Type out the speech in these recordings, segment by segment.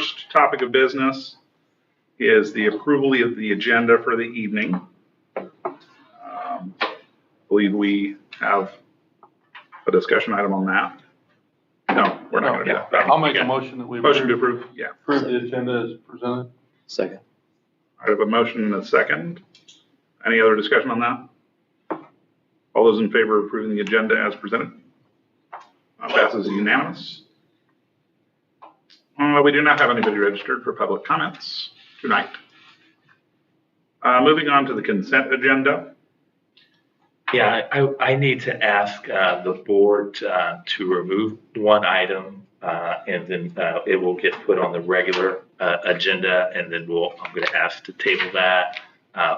first topic of business is the approval of the agenda for the evening. I believe we have a discussion item on that. No, we're not going to do that. I'll make a motion that we Motion to approve. Yeah. approve the agenda as presented. Second. I have a motion and a second. Any other discussion on that? All those in favor of approving the agenda as presented? Passes unanimous. We do not have anybody registered for public comments tonight. Moving on to the consent agenda. Yeah, I need to ask the board to remove one item, and then it will get put on the regular agenda, and then I'm going to ask to table that.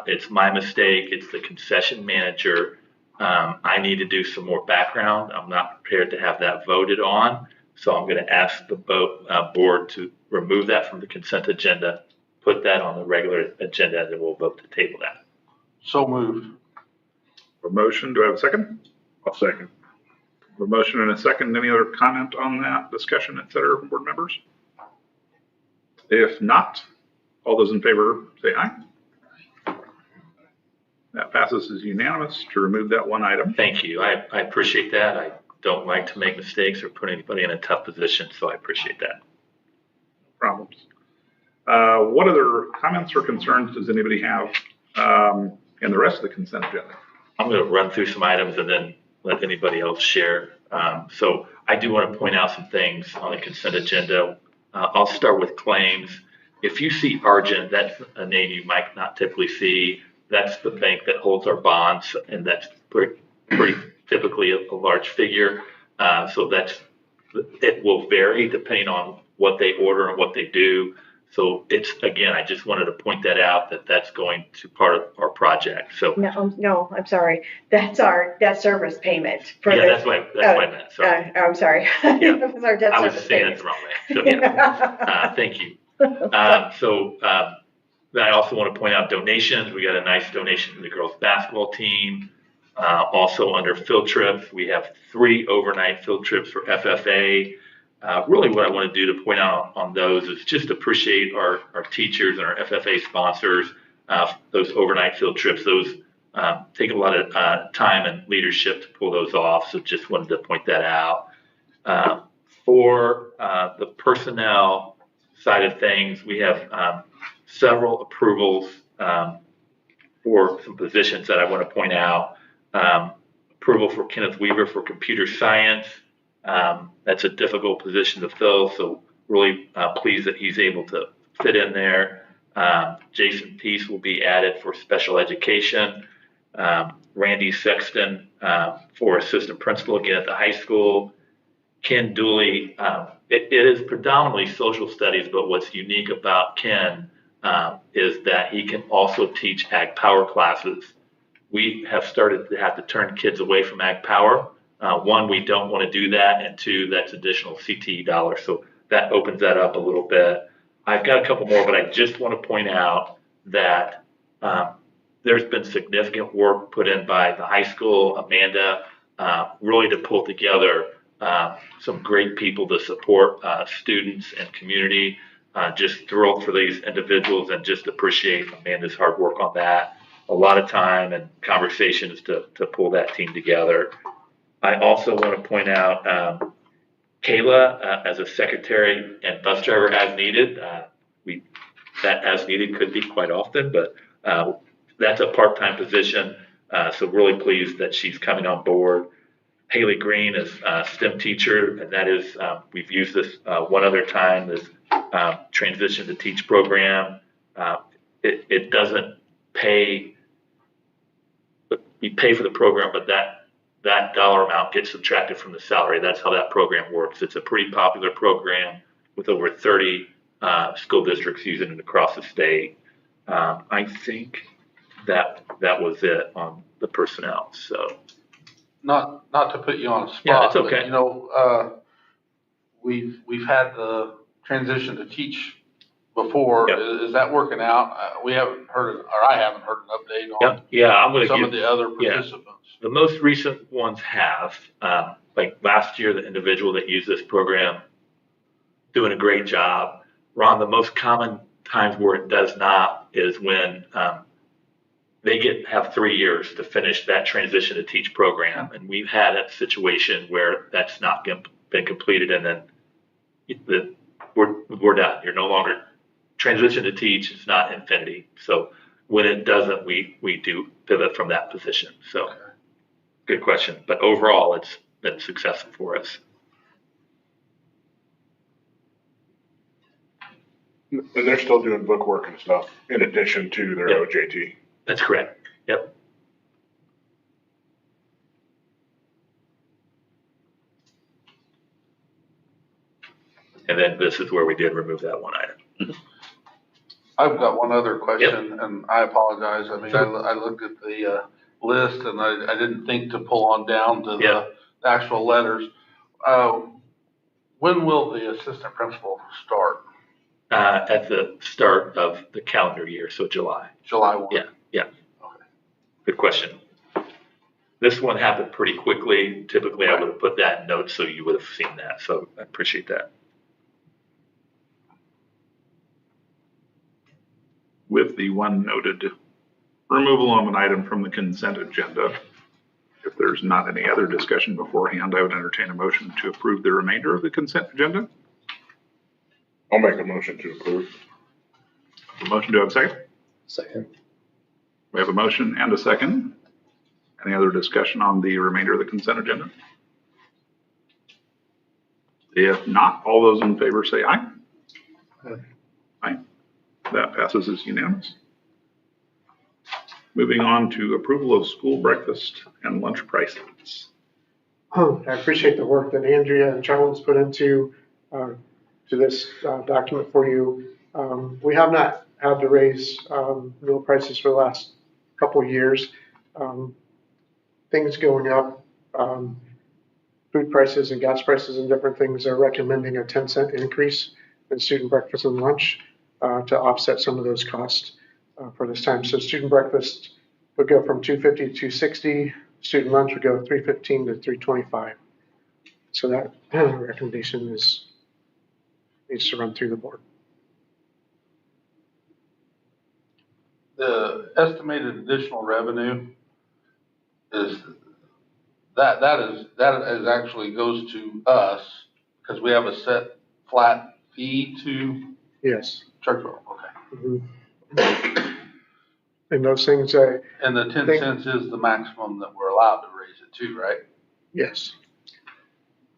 It's my mistake. It's the concession manager. I need to do some more background. I'm not prepared to have that voted on, so I'm going to ask the board to remove that from the consent agenda, put that on the regular agenda, and then we'll vote to table that. So moved. A motion, do I have a second? I'll second. A motion and a second. Any other comment on that, discussion, et cetera, from board members? If not, all those in favor say aye. That passes as unanimous to remove that one item. Thank you. I appreciate that. I don't like to make mistakes or put anybody in a tough position, so I appreciate that. No problems. What other comments or concerns does anybody have in the rest of the consent agenda? I'm going to run through some items and then let anybody else share. So I do want to point out some things on the consent agenda. I'll start with claims. If you see Argent, that's a name you might not typically see. That's the bank that holds our bonds, and that's pretty typically a large figure. So it will vary depending on what they order and what they do. So again, I just wanted to point that out, that's going to part of our project. So No, I'm sorry. That's our debt service payment. that's what I meant. Sorry. I'm sorry. Yeah. That was our debt I was service saying payment. it the wrong way. So, yeah. Thank you. I also want to point out donations. We got a nice donation from the girls basketball team. Also under field trips, we have 3 overnight field trips for FFA. Really what I want to do to point out on those is just appreciate our teachers and our FFA sponsors. Those overnight field trips, those take a lot of time and leadership to pull those off. So just wanted to point that out. For the personnel side of things, we have several approvals for some positions that I want to point out. Approval for Kenneth Weaver for computer science. That's a difficult position to fill, so really pleased that he's able to fit in there. Jason Peace will be added for special education. Randy Sexton for assistant principal again at the high school. Ken Dooley, it is predominantly social studies, but what's unique about Ken is that he can also teach ag power classes. We have started to have to turn kids away from ag power. One, we don't want to do that, and 2, that's additional CTE dollars. So that opens that up a little bit. I've got a couple more, but I just want to point out that there's been significant work put in by the high school, Amanda, really to pull together some great people to support students and community. Just thrilled for these individuals and just appreciate Amanda's hard work on that. A lot of time and conversations to pull that team together. I also want to point out Kayla as a secretary and bus driver as needed. That as needed could be quite often, but that's a part-time position. So really pleased that she's coming on board. Haley Green is a STEM teacher, and that is, we've used this one other time, this transition to teach program. It doesn't pay, we pay for the program, but that dollar amount gets subtracted from the salary. That's how that program works. It's a pretty popular program with over 30 school districts using it across the state. I think that was it on the personnel. So, Not to put you on a spot. Yeah, it's okay. But, you know, we've had the transition to teach before. Yep. Is that working out? We haven't heard, or I haven't heard an update on I'm going to some give of the other participants. The most recent ones have, like last year, the individual that used this program, doing a great job. Ron, the most common times where it does not is when they have 3 years to finish that transition to teach program. And we've had a situation where that's not been completed, and then we're done. You're no longer transition to teach. It's not infinity. So when it doesn't, we do pivot from that position. So good question. But overall, it's been successful for us. And they're still doing bookwork and stuff in addition to their Yep. OJT. That's correct. Yep. And then this is where we did remove that one item. I've got one other question, and I apologize. I mean, I looked at the list, and I didn't think to pull on down to the actual letters. When will the assistant principal start? At the start of the calendar year, so July. July 1? Yeah. Okay. Good question. This one happened pretty quickly. Typically, I would have put that in notes so you would have seen that. So I appreciate that. With the one noted removal of an item from the consent agenda, if there's not any other discussion beforehand, I would entertain a motion to approve the remainder of the consent agenda. I'll make a motion to approve. A motion, do I have a second? Second. We have a motion and a second. Any other discussion on the remainder of the consent agenda? If not, all those in favor say aye. Aye. Aye. That passes as unanimous. Moving on to approval of school breakfast and lunch prices. I appreciate the work that Andrea and Charles put into to this document for you. We have not had to raise meal prices for the last couple of years. Things going up, food prices and gas prices and different things are recommending a 10-cent increase in student breakfast and lunch to offset some of those costs for this time. So student breakfast would go from $2.50 to $2.60. Student lunch would go $3.15 to $3.25. So that recommendation needs to run through the board. The estimated additional revenue is that actually goes to us because we have a set flat fee to Yes. Churchville. Okay. Mhm. And those things, And the 10 cents is the maximum that we're allowed to raise it to, right? yes.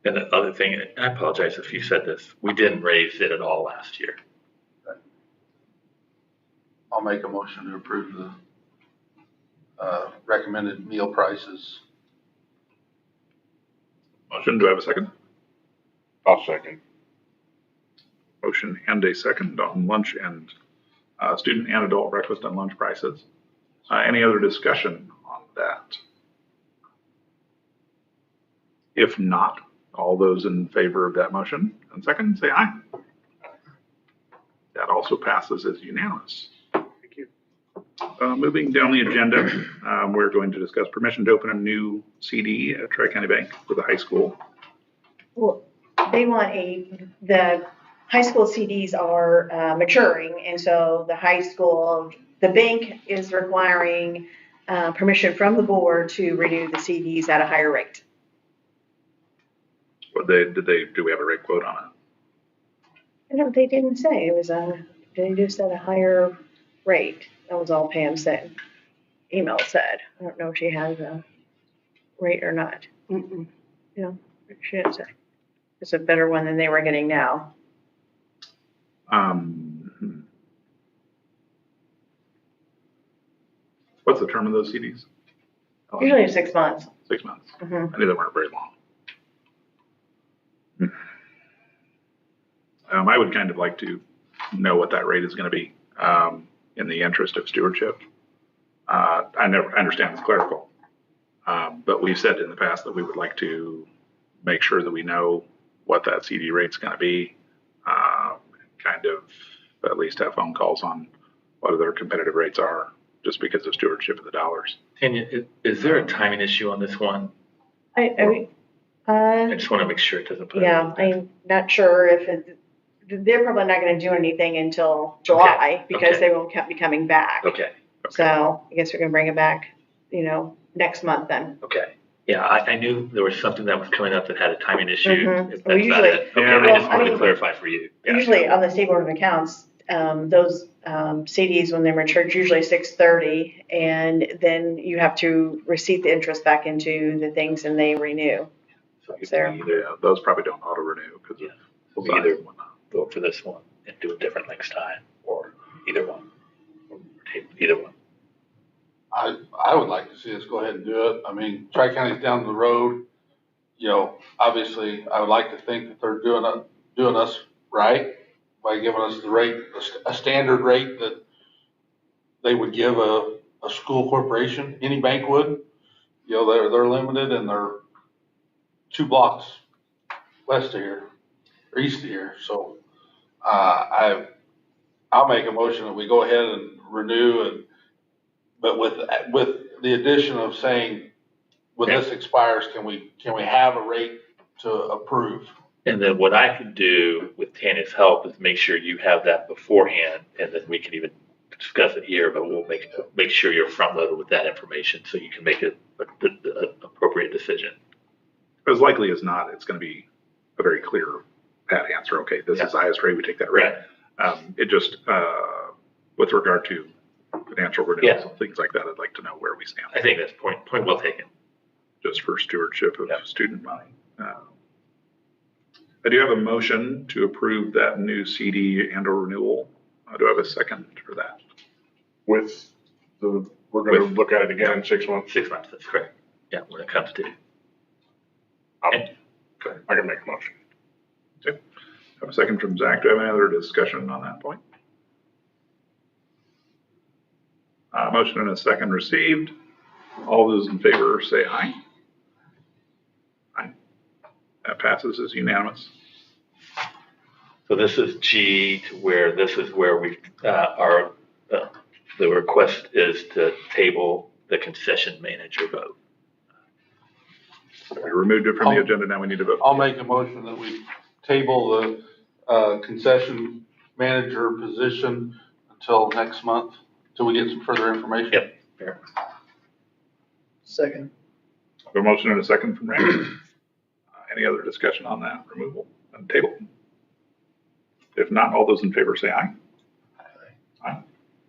And the other thing, I apologize if you said this, we didn't raise it at all last year. I'll make a motion to approve the recommended meal prices. Motion, do I have a second? I'll second. Motion and a second on lunch and student and adult breakfast and lunch prices. Any other discussion on that? If not, all those in favor of that motion and second, say aye. That also passes as unanimous. Thank you. Moving down the agenda, we're going to discuss permission to open a new CD at Tri-County Bank for the high school. Well, they want the high school CDs are maturing, and so the bank is requiring permission from the board to renew the CDs at a higher rate. Do we have a rate quote on it? They didn't say. It was they just said a higher rate. That was all Pam said. Email said. I don't know if she has a rate or not. Mm-mm. She didn't say. It's a better one than they were getting now. What's the term of those CDs? Usually 6 months. 6 months. Mhm. I knew they weren't very long. I would kind of like to know what that rate is going to be in the interest of stewardship. I understand it's clerical, but we've said in the past that we would like to make sure that we know what that CD rate's going to be, kind of at least have phone calls on what their competitive rates are, just because of stewardship of the dollars. Tanya, is there a timing issue on this one? I I just want to make sure it doesn't put. I'm not sure if they're probably not gonna do anything until July because okay. they won't be coming back. Okay, So I guess we're gonna bring it back, next month then. okay. Yeah, I knew there was something that was coming up that had a timing issue. Mhm. If Well, that's not it. Okay, Yeah, I just well, wanted I to mean, clarify for you. Yeah. Usually on the State Board of Accounts, those CDs, when they're matured, usually 6/30, and then you have to receipt the interest back into the things and they renew. So Is there? Yeah, those probably don't auto renew because Yeah. of We'll size either and whatnot. go for this one and do it different next time, or either one. Or take either one. I would like to see us go ahead and do it. I mean, Tri-County's down the road. Obviously, I would like to think that they're doing us right by giving us the rate, a standard rate that they would give a school corporation, any bank would. They're limited and they're 2 blocks west of here, or east of here. So, I'll make a motion that we go ahead and renew but with the addition of saying, when this expires, can we have a rate to approve? And then what I can do with Tanya's help is make sure you have that beforehand, and then we can even discuss it here, but we'll make sure you're front loaded with that information so you can make an appropriate decision. As likely as not, it's going to be a very clear, pat answer. Okay, this is the highest rate, we take that rate. Right. It just, with regard to financial renewals and things like that, I'd like to know where we stand. I think that's point well taken. Just for stewardship of student money. I do have a motion to approve that new CD and or renewal. Do I have a second for that? We're gonna look at it again in 6 months. 6 months, that's correct. Yeah, when it comes to. Okay, I can make a motion. Okay. I have a second from Zach. Do I have any other discussion on that point? Motion and a second received. All those in favor say aye. Aye. That passes as unanimous. So this is G, to where this is where we the request is to table the concession manager vote. We removed it from the agenda. Now we need to vote. I'll make a motion that we table the concession manager position until next month, till we get some further information. Yep, fair. Second. I have a motion and a second from Randy. Any other discussion on that removal and table? If not, all those in favor say aye. Aye.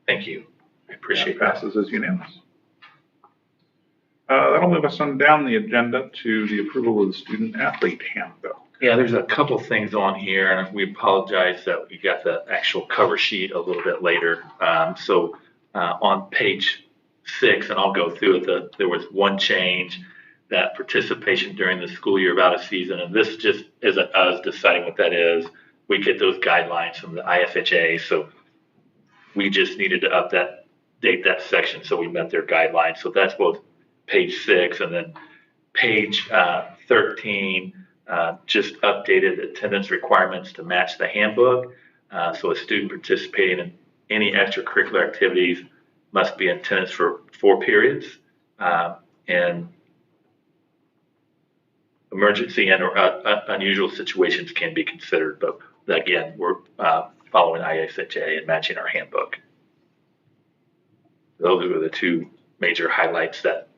Thank you. I appreciate That that. passes as unanimous. That'll move us on down the agenda to the approval of the student athlete handbook. Yeah, there's a couple things on here, and we apologize that we got the actual cover sheet a little bit later. On page 6, and I'll go through it, there was one change, that participation during the school year of out of season, and this just isn't us deciding what that is. We get those guidelines from the IFHA, so we just needed to update that section so we met their guidelines. So that's both page 6 and then page 13, just updated attendance requirements to match the handbook. So a student participating in any extracurricular activities must be in attendance for 4 periods. And emergency and or unusual situations can be considered, but again, we're following ISHA and matching our handbook. Those are the 2 major highlights, that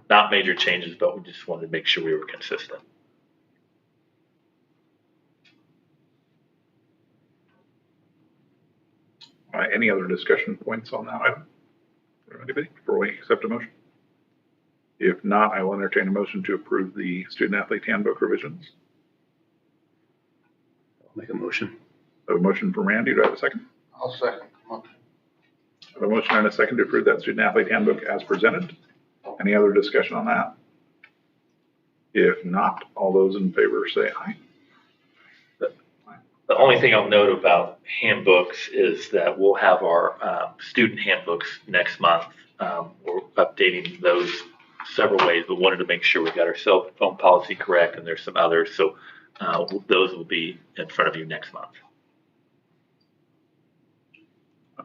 not major changes, but we just wanted to make sure we were consistent. Any other discussion points on that item? Anybody before we accept a motion? If not, I will entertain a motion to approve the student athlete handbook revisions. I'll make a motion. I have a motion from Randy. Do I have a second? I'll second. I have a motion and a second to approve that student athlete handbook as presented. Any other discussion on that? If not, all those in favor say aye. The only thing I'll note about handbooks is that we'll have our student handbooks next month. We're updating those several ways, but wanted to make sure we got our cell phone policy correct, and there's some others. So those will be in front of you next month.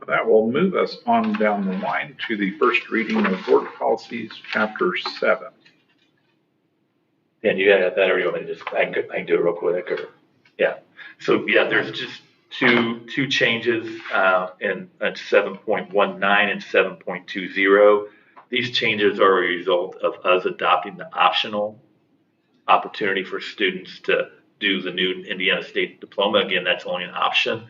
That will move us on down the line to the first reading of board policies, chapter 7. And you have that, or you want me to just, I can do it real quick, or? So yeah, there's just two changes in 7.19 and 7.20. These changes are a result of us adopting the optional opportunity for students to do the new Indiana State Diploma. Again, that's only an option.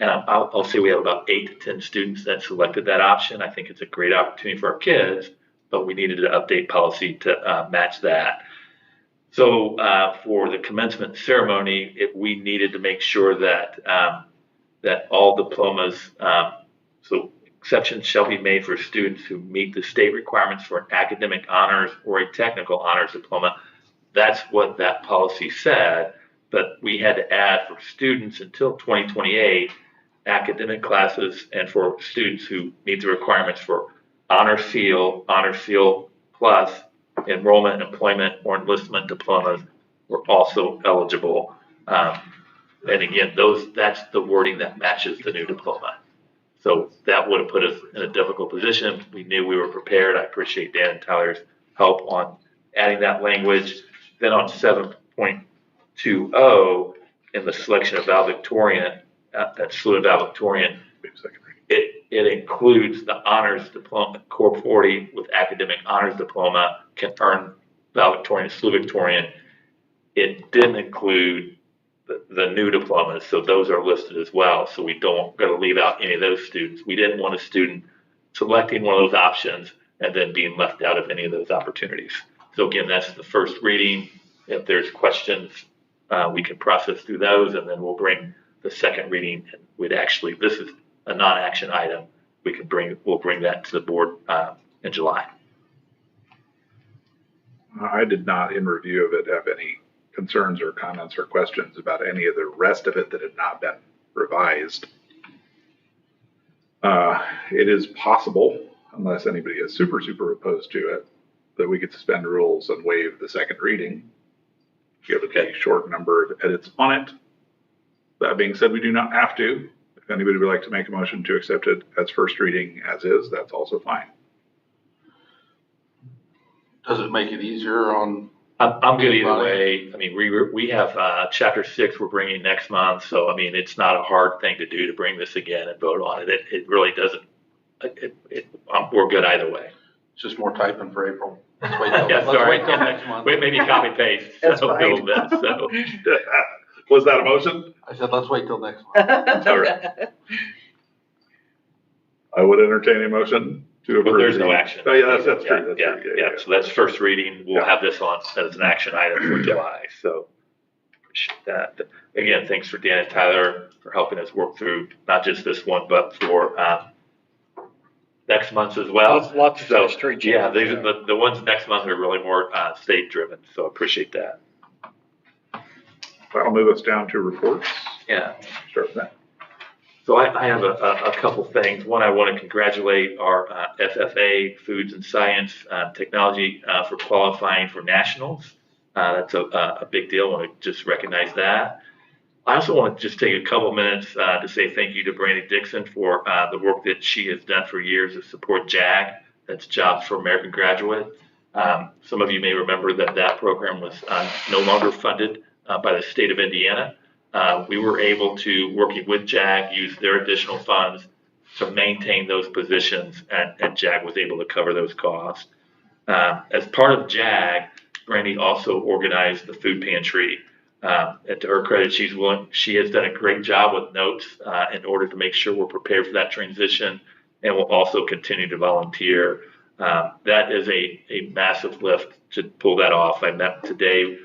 And I'll say we have about 8 to 10 students that selected that option. I think it's a great opportunity for our kids, but we needed to update policy to match that. So for the commencement ceremony, we needed to make sure that that all diplomas, so exceptions shall be made for students who meet the state requirements for an academic honors or a technical honors diploma. That's what that policy said, but we had to add for students until 2028 academic classes and for students who meet the requirements for honor seal plus, enrollment, employment, or enlistment diplomas were also eligible. And again, that's the wording that matches the new diploma. So that would have put us in a difficult position. We knew we were prepared. I appreciate Dan and Tyler's help on adding that language. Then on 7.20 in the selection of valedictorian, that's SLU and valedictorian, it includes the honors diploma. Core 40 with academic honors diploma can earn valedictorian and SLU Victorian. It didn't include the new diplomas, so those are listed as well. So we don't going to leave out any of those students. We didn't want a student selecting one of those options and then being left out of any of those opportunities. So again, that's the first reading. If there's questions, we can process through those, and then we'll bring the second reading. And this is a non-action item. We'll bring that to the board in July. I did not, in review of it, have any concerns or comments or questions about any of the rest of it that had not been revised. It is possible, unless anybody is super opposed to it, that we could suspend rules and waive the second reading, given a short number of edits on it. That being said, we do not have to. If anybody would like to make a motion to accept it as first reading as is, that's also fine. Does it make it easier on? I'm good either way. I mean, we have chapter 6 we're bringing next month, so I mean it's not a hard thing to do to bring this again and vote on it. It really doesn't. We're good either way. It's just more typing for April. Let's wait till, wait till next month. Wait, maybe copy paste That's a little fine. bit. So Was that a motion? I said let's wait till next month. All right. I would entertain a motion to approve. But there's no action. Oh yeah, that's true. Yeah. So that's first reading. We'll have this on as an action item for July. So appreciate that. Again, thanks for Dan and Tyler for helping us work through not just this one, but for next month as well. Lots of street yeah, changes. the ones next month are really more state driven. So appreciate that. That'll move us down to reports. Yeah. Start with that. So I have a couple things. One, I want to congratulate our FFA, Foods and Science Technology, for qualifying for nationals. That's a big deal. I want to just recognize that. I also want to just take a couple minutes to say thank you to Brandy Dixon for the work that she has done for years to support JAG. That's Jobs for American Graduate. Some of you may remember that program was no longer funded by the state of Indiana. We were able to, working with JAG, use their additional funds to maintain those positions, and JAG was able to cover those costs. As part of JAG, Brandy also organized the food pantry. And to her credit, she has done a great job with notes in order to make sure we're prepared for that transition, and will also continue to volunteer. That is a massive lift to pull that off. I met today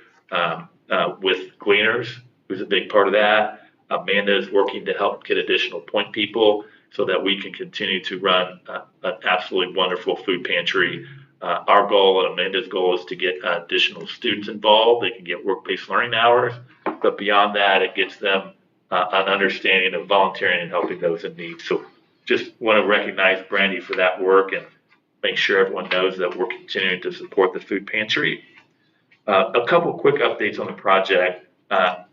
with Gleaners, who's a big part of that. Amanda is working to help get additional point people so that we can continue to run an absolutely wonderful food pantry. Our goal and Amanda's goal is to get additional students involved. They can get work-based learning hours, but beyond that, it gets them an understanding of volunteering and helping those in need. So just want to recognize Brandy for that work and make sure everyone knows that we're continuing to support the food pantry. A couple quick updates on the project.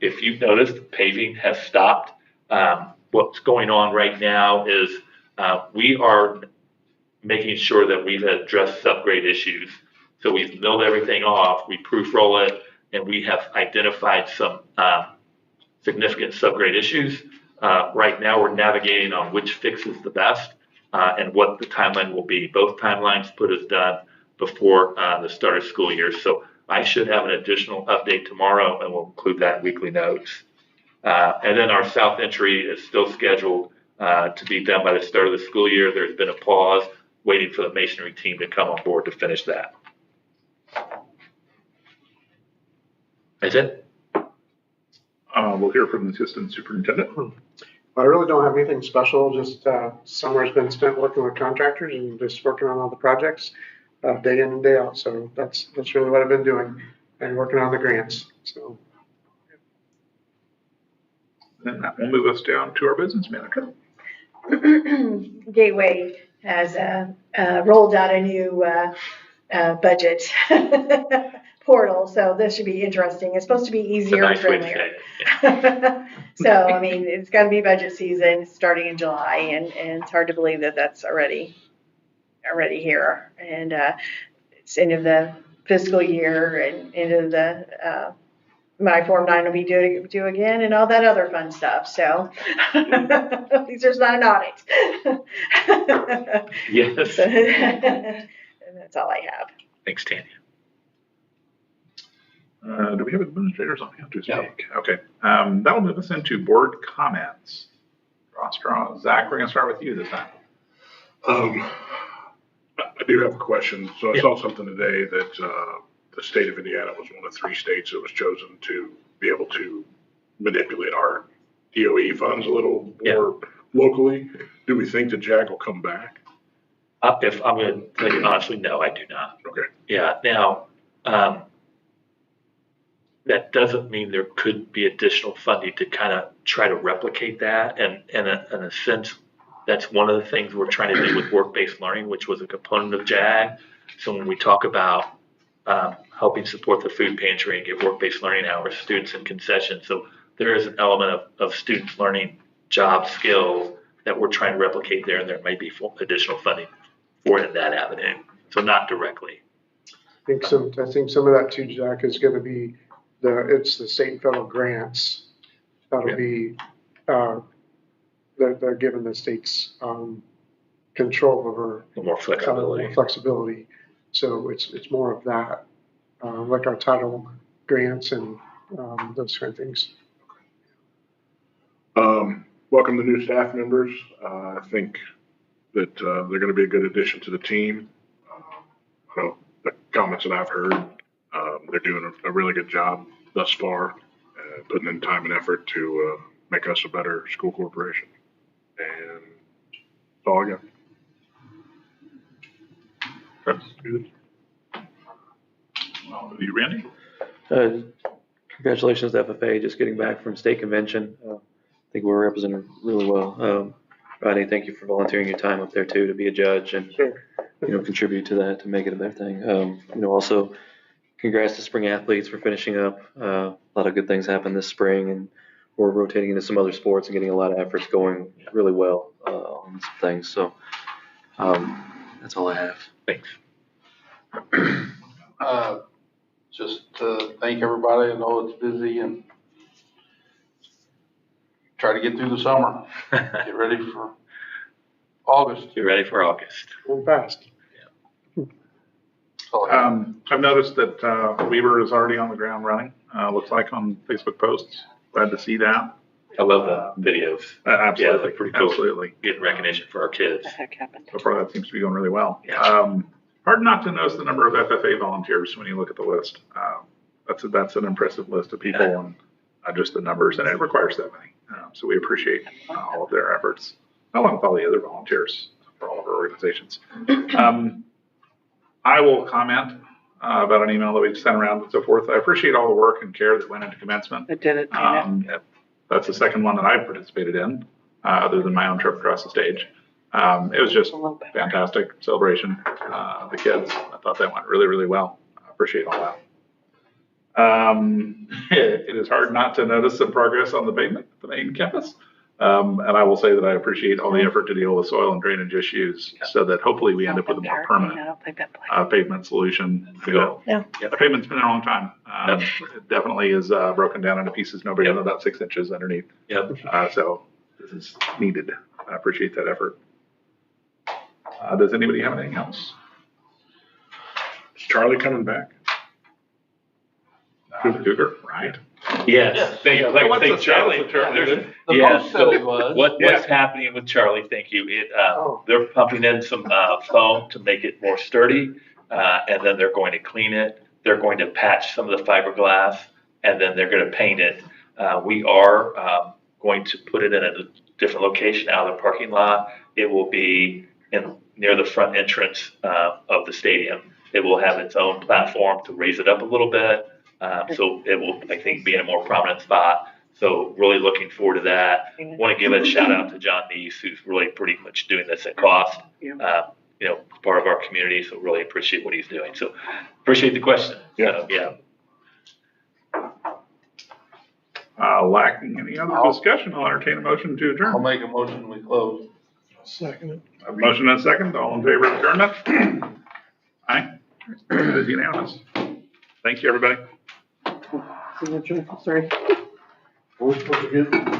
If you've noticed, the paving has stopped. What's going on right now is we are making sure that we've addressed subgrade issues. So we've milled everything off, we proof roll it, and we have identified some significant subgrade issues. Right now, we're navigating on which fix is the best and what the timeline will be. Both timelines put us done before the start of school year. So I should have an additional update tomorrow, and we'll include that in weekly notes. And then our south entry is still scheduled to be done by the start of the school year. There's been a pause waiting for the masonry team to come on board to finish that. That's it. We'll hear from the assistant superintendent. I really don't have anything special, just summer's been spent working with contractors and just working on all the projects day in and day out. So that's really what I've been doing and working on the grants. So. Then that will move us down to our business manager. Gateway has rolled out a new budget portal, so this should be interesting. It's supposed to be easier and friendlier. So, I mean, it's got to be budget season starting in July, and it's hard to believe that that's already here. And it's end of the fiscal year and into the my Form 9 will be due again and all that other fun stuff. So at least there's not an audit. Yes. So, and that's all I have. Thanks, Tanya. Do we have administrators on hand to speak? No. Okay. That'll move us into board comments. Zach, we're going to start with you this time. I do have a question. So I saw something today that the state of Indiana was one of 3 states that was chosen to be able to manipulate our DOE funds a little more locally. Do we think the JAG will come back? If I'm going to tell you honestly, no, I do not. Okay. Yeah. Now, that doesn't mean there could be additional funding to kind of try to replicate that. And in a sense, that's one of the things we're trying to do with work-based learning, which was a component of JAG. So when we talk about helping support the food pantry and give work-based learning hours, students in concessions. So there is an element of students learning job skills that we're trying to replicate there, and there may be additional funding for it in that avenue. So not directly. I think some of that too, Jack, is going to be it's the state and federal grants that'll be they're giving the states control over More flexibility. So it's more of that, like our title grants and those kind of things. Welcome to new staff members. I think that they're going to be a good addition to the team. I know the comments that I've heard, they're doing a really good job thus far, putting in time and effort to make us a better school corporation. And that's all I got. That's good. Well, you, Randy? Congratulations to FFA, just getting back from state convention. I think we were represented really well. Rodney, thank you for volunteering your time up there too, to be a judge and contribute to that, to make it a better thing. Also congrats to spring athletes for finishing up. A lot of good things happened this spring, and we're rotating into some other sports and getting a lot of efforts going really well on some things. So that's all I have. Thanks. Just to thank everybody. I know it's busy and try to get through the summer. Get ready for August. Get ready for August. Going fast. I've noticed that Weaver is already on the ground running. Looks like on Facebook posts. Glad to see that. I love the videos. Absolutely. Yeah, they're pretty cool. Absolutely. Getting recognition for our kids. The heck happened? So far, that seems to be going really well. Yeah. Hard not to notice the number of FFA volunteers when you look at the list. That's an impressive list of people and just the numbers, and it requires that many. So we appreciate all of their efforts, along with all the other volunteers for all of our organizations. I will comment about an email that we've sent around and so forth. I appreciate all the work and care that went into commencement. I did it. That's the second one that I've participated in, other than my own trip across the stage. It was just fantastic celebration. The kids, I thought that went really, really well. I appreciate all that. It is hard not to notice some progress on the pavement at the main campus. And I will say that I appreciate all the effort to deal with soil and drainage issues so that hopefully we end up with a more permanent pavement solution. Yeah. The pavement's been there a long time. It definitely is broken down into pieces, no bigger than about 6 inches underneath. Yep. So this is needed. I appreciate that effort. Does anybody have anything else? Is Charlie coming back? Cougar, right? Yes, thank you. I'd like to What's thank the Charlie. status of Charlie? The Yeah, post said it was. What's happening with Charlie, thank you, they're pumping in some, foam to make it more sturdy, and then they're going to clean it. They're going to patch some of the fiberglass, and then they're gonna paint it. We are, going to put it in a different location out of the parking lot. It will be near the front entrance, of the stadium. It will have its own platform to raise it up a little bit. So it will, I think, be in a more prominent spot. So really looking forward to that. Want to give a shout out to John Neese, who's really pretty much doing this at cost. Part of our community. So really appreciate what he's doing. So appreciate the question. Yeah. Lacking any other discussion, I'll entertain a motion to I'll adjourn. make a motion, we close. Second. A motion and a second, all in favor of adjournment? Aye. It is unanimous. Thank you, everybody. Signature, sorry. What was supposed to get?